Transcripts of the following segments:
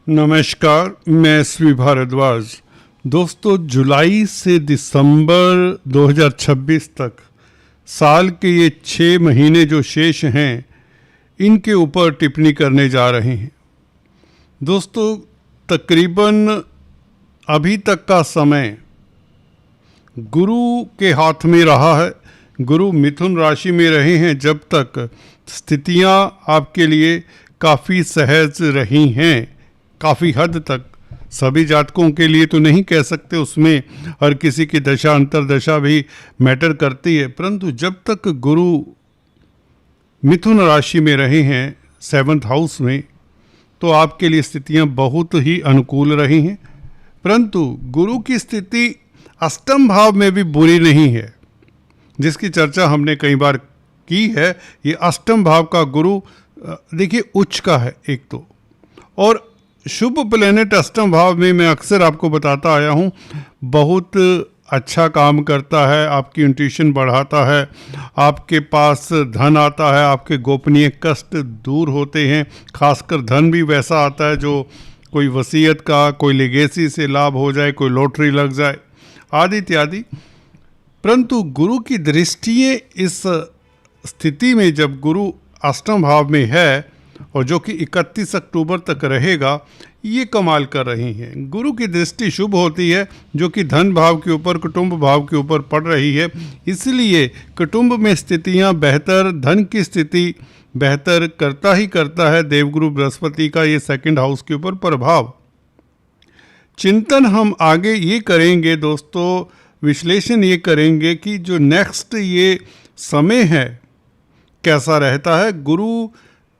नमस्कार, मैं श्री भारद्वाज। दोस्तों, जुलाई से दिसंबर 2026 तक साल के ये 6 महीने जो शेष हैं, इनके ऊपर टिप्पणी करने जा रहे हैं। दोस्तों, तकरीबन अभी तक का समय गुरु के हाथ में रहा है। गुरु मिथुन राशि में रहे हैं जब तक स्थितियां आपके लिए काफ़ी सहज रही हैं। काफ़ी हद तक, सभी जातकों के लिए तो नहीं कह सकते, उसमें हर किसी की दशा अंतरदशा भी मैटर करती है, परंतु जब तक गुरु मिथुन राशि में रहे हैं 7th हाउस में, तो आपके लिए स्थितियां बहुत ही अनुकूल रही हैं। परंतु गुरु की स्थिति अष्टम भाव में भी बुरी नहीं है, जिसकी चर्चा हमने कई बार की है। ये अष्टम भाव का गुरु देखिए उच्च का है एक तो, और शुभ प्लेनेट अष्टम भाव में मैं अक्सर आपको बताता आया हूँ, बहुत अच्छा काम करता है, आपकी इंट्यूशन बढ़ाता है, आपके पास धन आता है, आपके गोपनीय कष्ट दूर होते हैं। खासकर धन भी वैसा आता है जो कोई वसीयत का, कोई लेगेसी से लाभ हो जाए, कोई लॉटरी लग जाए, आदि इत्यादि। परंतु गुरु की दृष्टि इस स्थिति में, जब गुरु अष्टम भाव में है और जो कि 31 अक्टूबर तक रहेगा, ये कमाल कर रही हैं। गुरु की दृष्टि शुभ होती है, जो कि धन भाव के ऊपर, कुटुंब भाव के ऊपर पड़ रही है। इसलिए कुटुंब में स्थितियां बेहतर, धन की स्थिति बेहतर करता ही करता है देवगुरु बृहस्पति का ये 2nd हाउस के ऊपर प्रभाव। चिंतन हम आगे ये करेंगे दोस्तों, विश्लेषण ये करेंगे कि जो नेक्स्ट ये समय है कैसा रहता है, गुरु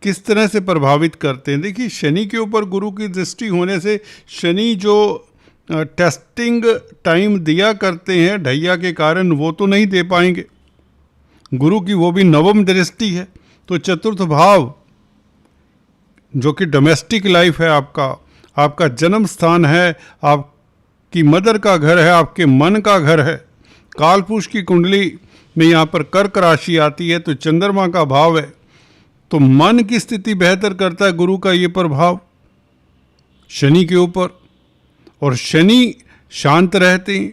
किस तरह से प्रभावित करते हैं। देखिए, शनि के ऊपर गुरु की दृष्टि होने से शनि जो टेस्टिंग टाइम दिया करते हैं ढैया के कारण, वो तो नहीं दे पाएंगे। गुरु की वो भी नवम दृष्टि है, तो 4th भाव जो कि डोमेस्टिक लाइफ है, आपका जन्म स्थान है, आपकी मदर का घर है, आपके मन का घर है। कालपुरुष की कुंडली में यहाँ पर कर्क राशि आती है, तो चंद्रमा का भाव है, तो मन की स्थिति बेहतर करता है गुरु का ये प्रभाव शनि के ऊपर। और शनि शांत रहते हैं,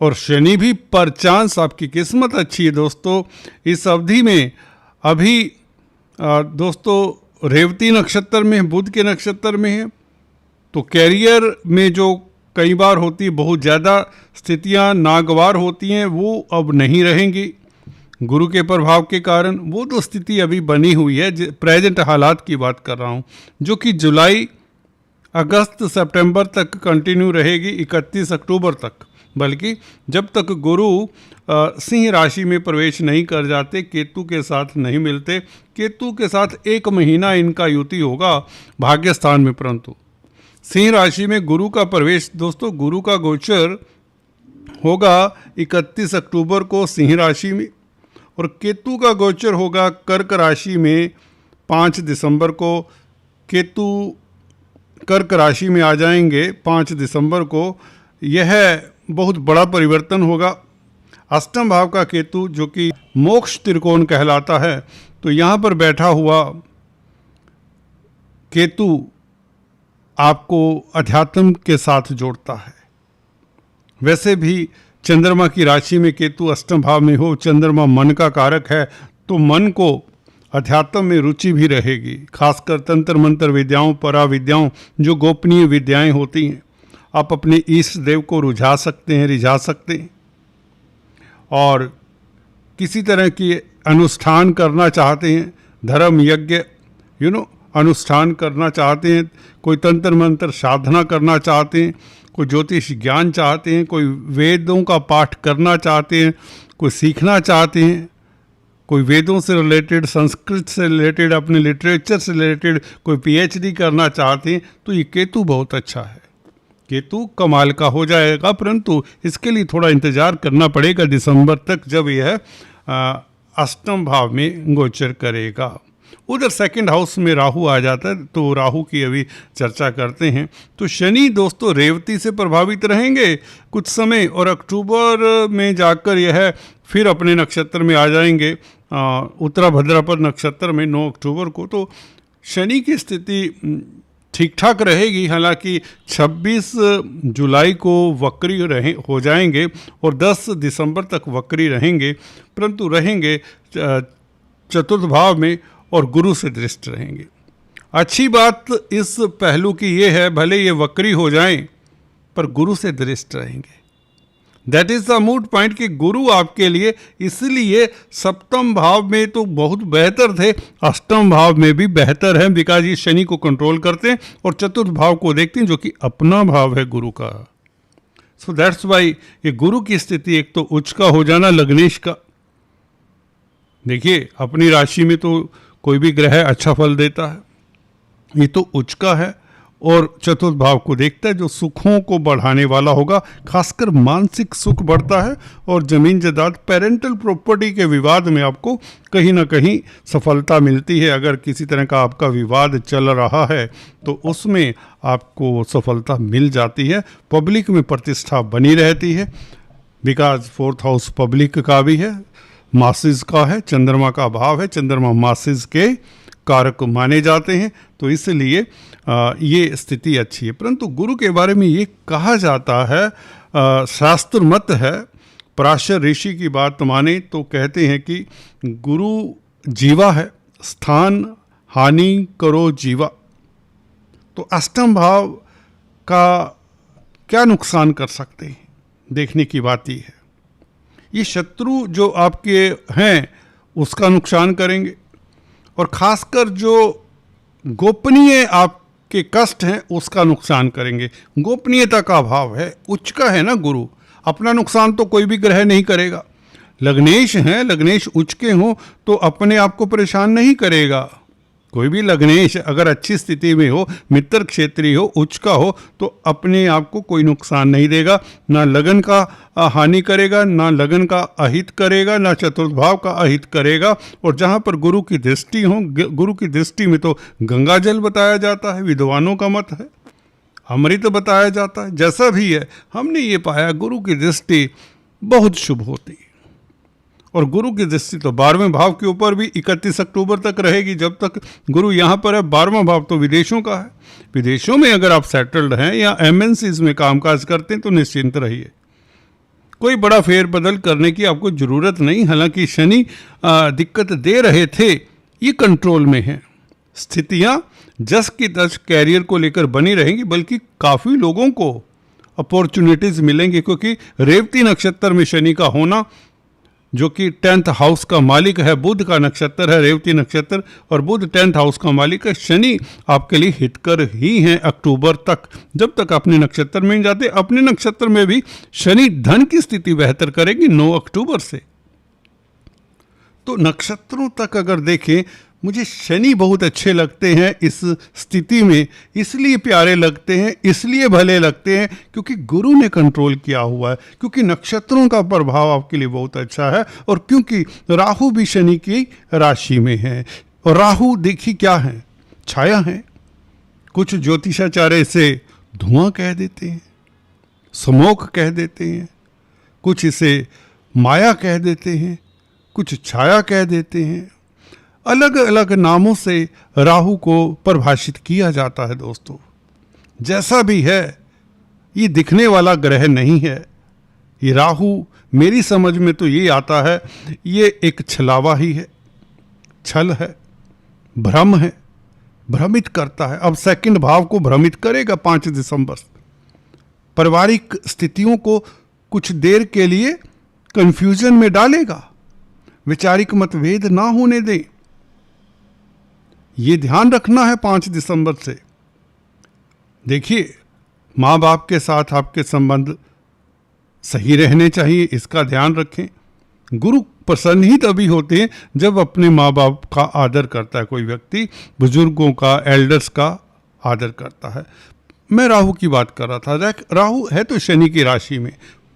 और शनि भी परचांस आपकी किस्मत अच्छी है दोस्तों। इस अवधि में अभी दोस्तों रेवती नक्षत्र में, बुध के नक्षत्र में है, तो कैरियर में जो कई बार होती है, बहुत ज़्यादा स्थितियां नागवार होती हैं, वो अब नहीं रहेंगी गुरु के प्रभाव के कारण। वो तो स्थिति अभी बनी हुई है, प्रेजेंट हालात की बात कर रहा हूँ, जो कि जुलाई, अगस्त, सितंबर तक कंटिन्यू रहेगी, 31 अक्टूबर तक। बल्कि जब तक गुरु सिंह राशि में प्रवेश नहीं कर जाते, केतु के साथ नहीं मिलते। केतु के साथ 1 महीना इनका युति होगा भाग्य स्थान में, परंतु सिंह राशि में गुरु का प्रवेश, दोस्तों गुरु का गोचर होगा 31 अक्टूबर को सिंह राशि में, और केतु का गोचर होगा कर्क राशि में 5 दिसंबर को। केतु कर्क राशि में आ जाएंगे 5 दिसंबर को। यह बहुत बड़ा परिवर्तन होगा। अष्टम भाव का केतु, जो कि मोक्ष त्रिकोण कहलाता है, तो यहाँ पर बैठा हुआ केतु आपको अध्यात्म के साथ जोड़ता है। वैसे भी चंद्रमा की राशि में केतु अष्टम भाव में हो, चंद्रमा मन का कारक है, तो मन को अध्यात्म में रुचि भी रहेगी। खासकर तंत्र मंत्र विद्याओं, पराविद्याओं, जो गोपनीय विद्याएं होती हैं, आप अपने इष्ट देव को रिझा सकते हैं। और किसी तरह की अनुष्ठान करना चाहते हैं, धर्म यज्ञ अनुष्ठान करना चाहते हैं, कोई तंत्र मंत्र साधना करना चाहते हैं, कोई ज्योतिष ज्ञान चाहते हैं, कोई वेदों का पाठ करना चाहते हैं, कोई सीखना चाहते हैं, कोई वेदों से रिलेटेड, संस्कृत से रिलेटेड, अपने लिटरेचर से रिलेटेड कोई PhD करना चाहते हैं, तो ये केतु बहुत अच्छा है। केतु कमाल का हो जाएगा, परंतु इसके लिए थोड़ा इंतज़ार करना पड़ेगा दिसंबर तक, जब यह अष्टम भाव में गोचर करेगा। उधर 2nd हाउस में राहु आ जाता है, तो राहु की अभी चर्चा करते हैं। तो शनि दोस्तों रेवती से प्रभावित रहेंगे कुछ समय, और अक्टूबर में जाकर यह फिर अपने नक्षत्र में आ जाएंगे, उत्तरा भाद्रपद नक्षत्र में 9 अक्टूबर को। तो शनि की स्थिति ठीक ठाक रहेगी। हालांकि 26 जुलाई को वक्री हो जाएंगे और 10 दिसंबर तक वक्री रहेंगे, परंतु रहेंगे चतुर्थ भाव में और गुरु से दृष्ट रहेंगे। अच्छी बात इस पहलू की ये है, भले ये वक्री हो जाएं पर गुरु से दृष्ट रहेंगे। That is the mood point कि गुरु आपके लिए इसलिए सप्तम भाव में तो बहुत बेहतर थे, अष्टम भाव में भी बेहतर है, बिकॉज ये शनि को कंट्रोल करते हैं और चतुर्थ भाव को देखते हैं जो कि अपना भाव है गुरु का। सो दैट्स वाई ये गुरु की स्थिति एक तो उच्च का हो जाना लग्नेश का। देखिए अपनी राशि में तो कोई भी ग्रह अच्छा फल देता है, ये तो उच्च का है और चतुर्थ भाव को देखता है जो सुखों को बढ़ाने वाला होगा, खासकर मानसिक सुख बढ़ता है और जमीन जायदाद पेरेंटल प्रॉपर्टी के विवाद में आपको कहीं ना कहीं सफलता मिलती है। अगर किसी तरह का आपका विवाद चल रहा है तो उसमें आपको सफलता मिल जाती है। पब्लिक में प्रतिष्ठा बनी रहती है, बिकॉज फोर्थ हाउस पब्लिक का भी है, मासिस का है, चंद्रमा का भाव है, चंद्रमा मासिस के कारक माने जाते हैं, तो इसलिए ये स्थिति अच्छी है। परंतु गुरु के बारे में ये कहा जाता है, शास्त्र मत है, पराशर ऋषि की बात माने तो कहते हैं कि गुरु जीवा है, स्थान हानि करो जीवा। तो अष्टम भाव का क्या नुकसान कर सकते हैं, देखने की बात ये है। ये शत्रु जो आपके हैं उसका नुकसान करेंगे और खासकर जो गोपनीय आपके कष्ट हैं उसका नुकसान करेंगे। गोपनीयता का भाव है, उच्च का है ना गुरु, अपना नुकसान तो कोई भी ग्रह नहीं करेगा। लग्नेश हैं, लग्नेश उच्च के हों तो अपने आप को परेशान नहीं करेगा। कोई भी लग्नेश अगर अच्छी स्थिति में हो, मित्र क्षेत्रीय हो, उच्च का हो, तो अपने आप को कोई नुकसान नहीं देगा, ना लगन का हानि करेगा, ना लगन का अहित करेगा, ना चतुर्थ भाव का अहित करेगा। और जहाँ पर गुरु की दृष्टि हो, गुरु की दृष्टि में तो गंगा जल बताया जाता है, विद्वानों का मत है, अमृत बताया जाता है। जैसा भी है हमने ये पाया गुरु की दृष्टि बहुत शुभ होती है। और गुरु की दृष्टि तो 12वें भाव के ऊपर भी 31 अक्टूबर तक रहेगी, जब तक गुरु यहाँ पर है। 12वां भाव तो विदेशों का है। विदेशों में अगर आप सेटल्ड हैं या एमएनसीज में कामकाज करते हैं तो निश्चिंत रहिए, कोई बड़ा फेरबदल करने की आपको ज़रूरत नहीं। हालांकि शनि दिक्कत दे रहे थे, ये कंट्रोल में है। स्थितियाँ जस की तस कैरियर को लेकर बनी रहेंगी, बल्कि काफ़ी लोगों को अपॉर्चुनिटीज़ मिलेंगी, क्योंकि रेवती नक्षत्र में शनि का होना, जो कि 10th हाउस का मालिक है, बुध का नक्षत्र है रेवती नक्षत्र, और बुध 10th हाउस का मालिक है। शनि आपके लिए हितकर ही हैं अक्टूबर तक, जब तक अपने नक्षत्र में नहीं जाते। अपने नक्षत्र में भी शनि धन की स्थिति बेहतर करेगी 9 अक्टूबर से। तो नक्षत्रों तक अगर देखें, मुझे शनि बहुत अच्छे लगते हैं इस स्थिति में, इसलिए प्यारे लगते हैं, इसलिए भले लगते हैं क्योंकि गुरु ने कंट्रोल किया हुआ है, क्योंकि नक्षत्रों का प्रभाव आपके लिए बहुत अच्छा है, और क्योंकि राहु भी शनि की राशि में है। और राहु देखिए क्या है, छाया है। कुछ ज्योतिषाचार्य इसे धुआं कह देते हैं, स्मोक कह देते हैं, कुछ इसे माया कह देते हैं, कुछ छाया कह देते हैं। अलग अलग नामों से राहु को परिभाषित किया जाता है। दोस्तों, जैसा भी है, ये दिखने वाला ग्रह नहीं है। ये राहु मेरी समझ में तो ये आता है, ये एक छलावा ही है, छल है, भ्रम है, भ्रमित करता है। अब सेकंड भाव को भ्रमित करेगा 5 दिसंबर। पारिवारिक स्थितियों को कुछ देर के लिए कंफ्यूजन में डालेगा, वैचारिक मतभेद ना होने दें, ये ध्यान रखना है 5 दिसंबर से। देखिए, माँ बाप के साथ आपके संबंध सही रहने चाहिए, इसका ध्यान रखें। गुरु प्रसन्न ही तभी होते हैं जब अपने माँ बाप का आदर करता है कोई व्यक्ति, बुजुर्गों का, एल्डर्स का आदर करता है। मैं राहु की बात कर रहा था। राहु है तो शनि की राशि में,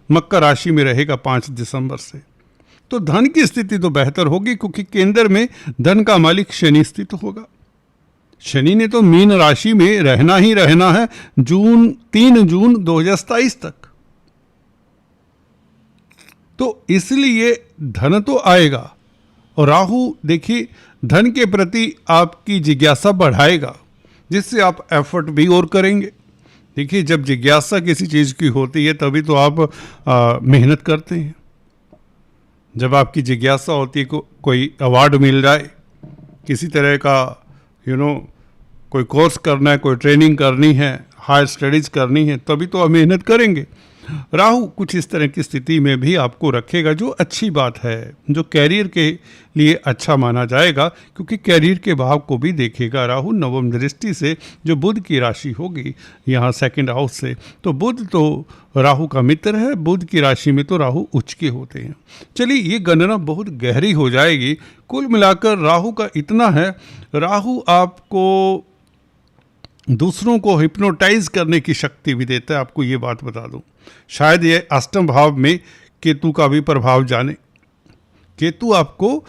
मकर राशि में रहेगा 5 दिसंबर से। तो धन की स्थिति तो बेहतर होगी, क्योंकि केंद्र में धन का मालिक शनि स्थित होगा। शनि ने तो मीन राशि में रहना ही रहना है 3 जून 2027 तक। तो इसलिए धन तो आएगा, और राहु देखिए धन के प्रति आपकी जिज्ञासा बढ़ाएगा। जिससे आप एफर्ट भी और करेंगे। देखिए, जब जिज्ञासा किसी चीज़ की होती है तभी तो आप मेहनत करते हैं। जब आपकी जिज्ञासा होती है कोई अवार्ड मिल जाए, किसी तरह का कोई कोर्स करना है, कोई ट्रेनिंग करनी है, हायर स्टडीज़ करनी है, तभी तो आप मेहनत करेंगे। राहु कुछ इस तरह की स्थिति में भी आपको रखेगा, जो अच्छी बात है, जो कैरियर के लिए अच्छा माना जाएगा, क्योंकि कैरियर के भाव को भी देखेगा राहु नवम दृष्टि से, जो बुध की राशि होगी यहाँ सेकंड हाउस से। तो बुध तो राहु का मित्र है, बुध की राशि में तो राहु उच्च के होते हैं। चलिए, ये गणना बहुत गहरी हो जाएगी। कुल मिलाकर राहु का इतना है, राहु आपको दूसरों को हिप्नोटाइज करने की शक्ति भी देता है। आपको ये बात बता दूं, शायद ये अष्टम भाव में केतु का भी प्रभाव जाने। केतु आपको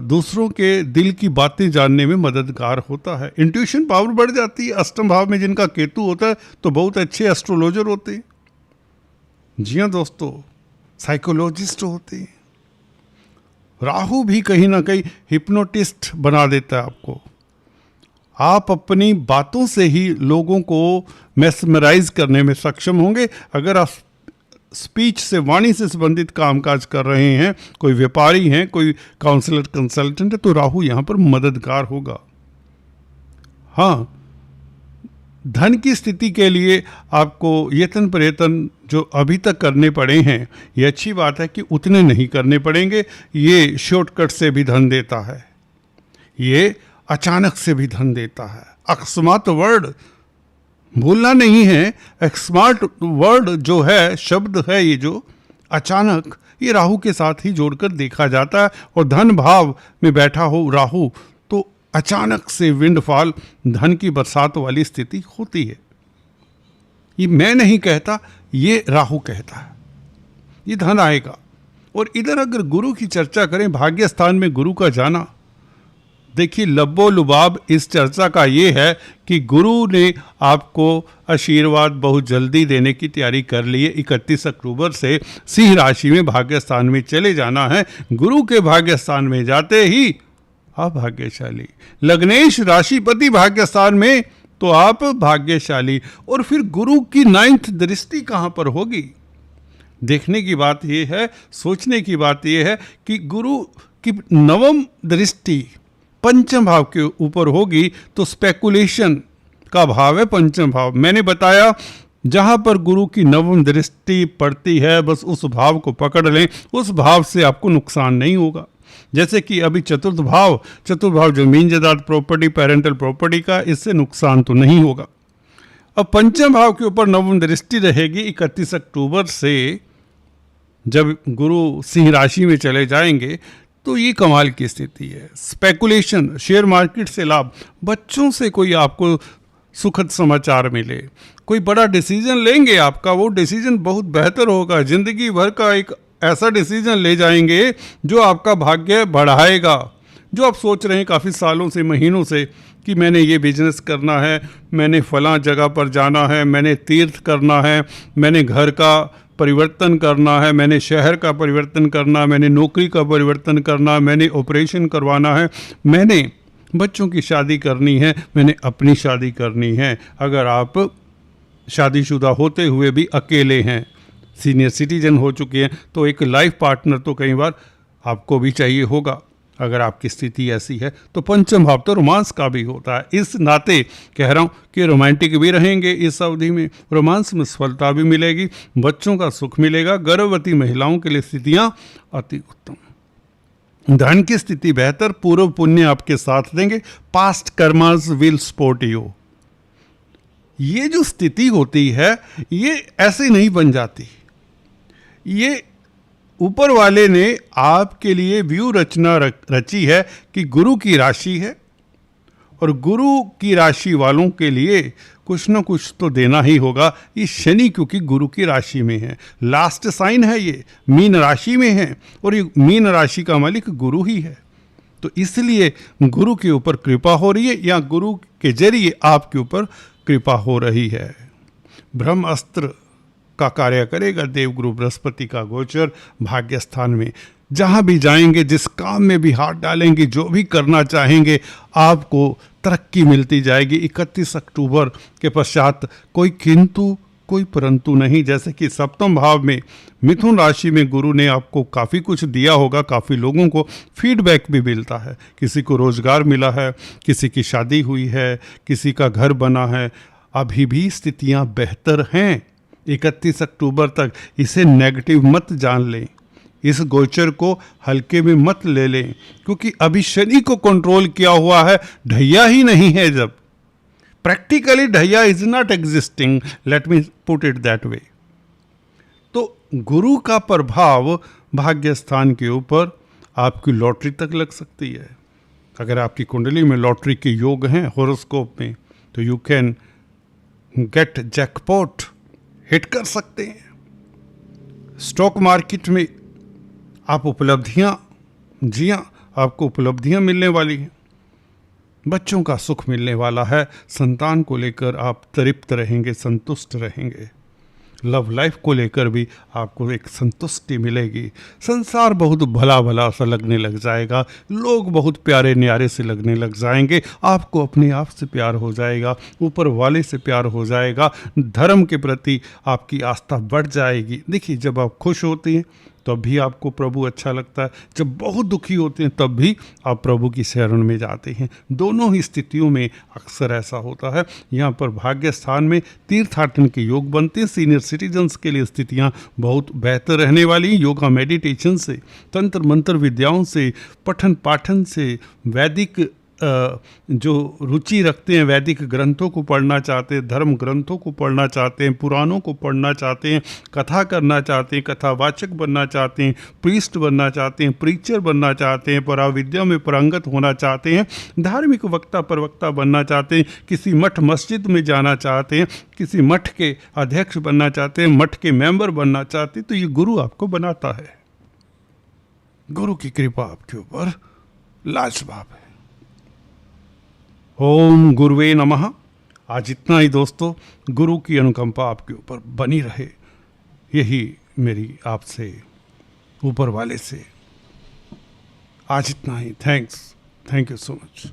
दूसरों के दिल की बातें जानने में मददगार होता है। इंट्यूशन पावर बढ़ जाती है। अष्टम भाव में जिनका केतु होता है तो बहुत अच्छे एस्ट्रोलॉजर होते हैं। जी हाँ दोस्तों, साइकोलॉजिस्ट होते हैं। राहु भी कहीं ना कहीं हिप्नोटिस्ट बना देता है आपको। आप अपनी बातों से ही लोगों को मैस्मराइज करने में सक्षम होंगे। अगर आप स्पीच से, वाणी से संबंधित कामकाज कर रहे हैं, कोई व्यापारी हैं, कोई काउंसलर कंसल्टेंट है, तो राहु यहाँ पर मददगार होगा। हाँ, धन की स्थिति के लिए आपको यत्न प्रयत्न जो अभी तक करने पड़े हैं, ये अच्छी बात है कि उतने नहीं करने पड़ेंगे। ये शॉर्टकट से भी धन देता है, ये अचानक से भी धन देता है। अकस्मात वर्ड भूलना नहीं है। एक्समार्ट वर्ड जो है, शब्द है ये जो अचानक, ये राहु के साथ ही जोड़कर देखा जाता है। और धन भाव में बैठा हो राहु तो अचानक से विंडफॉल, धन की बरसात वाली स्थिति होती है। ये मैं नहीं कहता, ये राहु कहता है, ये धन आएगा। और इधर अगर गुरु की चर्चा करें, भाग्य स्थान में गुरु का जाना, देखिए लब्बो लुबाब इस चर्चा का ये है कि गुरु ने आपको आशीर्वाद बहुत जल्दी देने की तैयारी कर ली है। 31 अक्टूबर से सिंह राशि में भाग्य स्थान में चले जाना है। गुरु के भाग्य स्थान में जाते ही आप भाग्यशाली, लग्नेश राशिपति भाग्य स्थान में तो आप भाग्यशाली। और फिर गुरु की 9th दृष्टि कहाँ पर होगी? देखने की बात यह है, सोचने की बात यह है कि गुरु की 9वीं दृष्टि पंचम भाव के ऊपर होगी, तो स्पेकुलेशन का भाव है पंचम भाव। मैंने बताया जहां पर गुरु की 9वीं दृष्टि पड़ती है, बस उस भाव को पकड़ लें, उस भाव से आपको नुकसान नहीं होगा। जैसे कि अभी चतुर्थ भाव जमीन जायदाद प्रॉपर्टी, पेरेंटल प्रॉपर्टी का, इससे नुकसान तो नहीं होगा। अब पंचम भाव के ऊपर 9वीं दृष्टि रहेगी 31 अक्टूबर से, जब गुरु सिंह राशि में चले जाएंगे, तो ये कमाल की स्थिति है। स्पेकुलेशन, शेयर मार्केट से लाभ, बच्चों से कोई आपको सुखद समाचार मिले, कोई बड़ा डिसीजन लेंगे आपका, वो डिसीजन बहुत बेहतर होगा। जिंदगी भर का एक ऐसा डिसीजन ले जाएंगे जो आपका भाग्य बढ़ाएगा। जो आप सोच रहे हैं काफ़ी सालों से, महीनों से, कि मैंने ये बिजनेस करना है, मैंने फलां जगह पर जाना है, मैंने तीर्थ करना है, मैंने घर का परिवर्तन करना है, मैंने शहर का परिवर्तन करना, मैंने नौकरी का परिवर्तन करना, मैंने ऑपरेशन करवाना है, मैंने बच्चों की शादी करनी है, मैंने अपनी शादी करनी है। अगर आप शादीशुदा होते हुए भी अकेले हैं, सीनियर सिटीजन हो चुके हैं, तो एक लाइफ पार्टनर तो कई बार आपको भी चाहिए होगा। अगर आपकी स्थिति ऐसी है तो पंचम भाव तो रोमांस का भी होता है। इस नाते कह रहा हूँ कि रोमांटिक भी रहेंगे इस अवधि में, रोमांस में सफलता भी मिलेगी, बच्चों का सुख मिलेगा। गर्भवती महिलाओं के लिए स्थितियाँ अति उत्तम। धन की स्थिति बेहतर, पूर्व पुण्य आपके साथ देंगे। Past karmas will support you. ये जो स्थिति होती है ये ऐसे नहीं बन जाती, ये ऊपर वाले ने आपके लिए व्यू रचना रची है कि गुरु की राशि है, और गुरु की राशि वालों के लिए कुछ ना कुछ तो देना ही होगा। ये शनि क्योंकि गुरु की राशि में है, लास्ट साइन है, ये मीन राशि में है, और ये मीन राशि का मालिक गुरु ही है। तो इसलिए गुरु के ऊपर कृपा हो रही है, या गुरु के जरिए आपके ऊपर कृपा हो रही है। ब्रह्म अस्त्र का कार्य करेगा देवगुरु बृहस्पति का गोचर भाग्य स्थान में। जहाँ भी जाएंगे, जिस काम में भी हाथ डालेंगे, जो भी करना चाहेंगे, आपको तरक्की मिलती जाएगी। 31 अक्टूबर के पश्चात कोई किंतु कोई परंतु नहीं। जैसे कि सप्तम भाव में मिथुन राशि में गुरु ने आपको काफ़ी कुछ दिया होगा, काफ़ी लोगों को फीडबैक भी मिलता है, किसी को रोज़गार मिला है, किसी की शादी हुई है, किसी का घर बना है। अभी भी स्थितियां बेहतर हैं 31 अक्टूबर तक। इसे नेगेटिव मत जान लें, इस गोचर को हल्के में मत ले लें, क्योंकि अभी शनि को कंट्रोल किया हुआ है, ढैया ही नहीं है। जब प्रैक्टिकली ढैया is not existing, let me put it that way. तो गुरु का प्रभाव भाग्य स्थान के ऊपर आपकी लॉटरी तक लग सकती है। अगर आपकी कुंडली में लॉटरी के योग हैं हॉरोस्कोप में, तो you can get jackpot, hit कर सकते हैं। स्टॉक मार्केट में आप उपलब्धियां, जी हाँ, आपको उपलब्धियां मिलने वाली हैं। बच्चों का सुख मिलने वाला है, संतान को लेकर आप तृप्त रहेंगे, संतुष्ट रहेंगे। लव लाइफ को लेकर भी आपको एक संतुष्टि मिलेगी। संसार बहुत भला भला सा लगने लग जाएगा, लोग बहुत प्यारे न्यारे से लगने लग जाएंगे, आपको अपने आप से प्यार हो जाएगा, ऊपर वाले से प्यार हो जाएगा, धर्म के प्रति आपकी आस्था बढ़ जाएगी। देखिए, जब आप खुश होते हैं तब भी आपको प्रभु अच्छा लगता है, जब बहुत दुखी होते हैं तब भी आप प्रभु की शरण में जाते हैं। दोनों ही स्थितियों में अक्सर ऐसा होता है। यहाँ पर भाग्य स्थान में तीर्थाटन के योग बनते हैं। सीनियर सिटीजन्स के लिए स्थितियाँ बहुत बेहतर रहने वाली। योगा मेडिटेशन से, तंत्र मंत्र विद्याओं से, पठन पाठन से, वैदिक जो रुचि रखते हैं, वैदिक ग्रंथों को पढ़ना चाहते हैं, धर्म ग्रंथों को पढ़ना चाहते हैं, पुराणों को पढ़ना चाहते हैं, कथा करना चाहते हैं, कथावाचक बनना चाहते हैं, प्रीस्ट बनना चाहते हैं, प्रीचर बनना चाहते हैं, पराविद्या में पारंगत होना चाहते हैं, धार्मिक वक्ता प्रवक्ता बनना चाहते हैं, किसी मठ मस्जिद में जाना चाहते हैं, किसी मठ के अध्यक्ष बनना चाहते हैं, मठ के मेंबर बनना चाहते हैं, तो ये गुरु आपको बनाता है। गुरु की कृपा आपके ऊपर लाजवाब है। ओम गुरुवे नमः। आज इतना ही दोस्तों, गुरु की अनुकंपा आपके ऊपर बनी रहे, यही मेरी आपसे, ऊपर वाले से आज इतना ही। Thank you so much.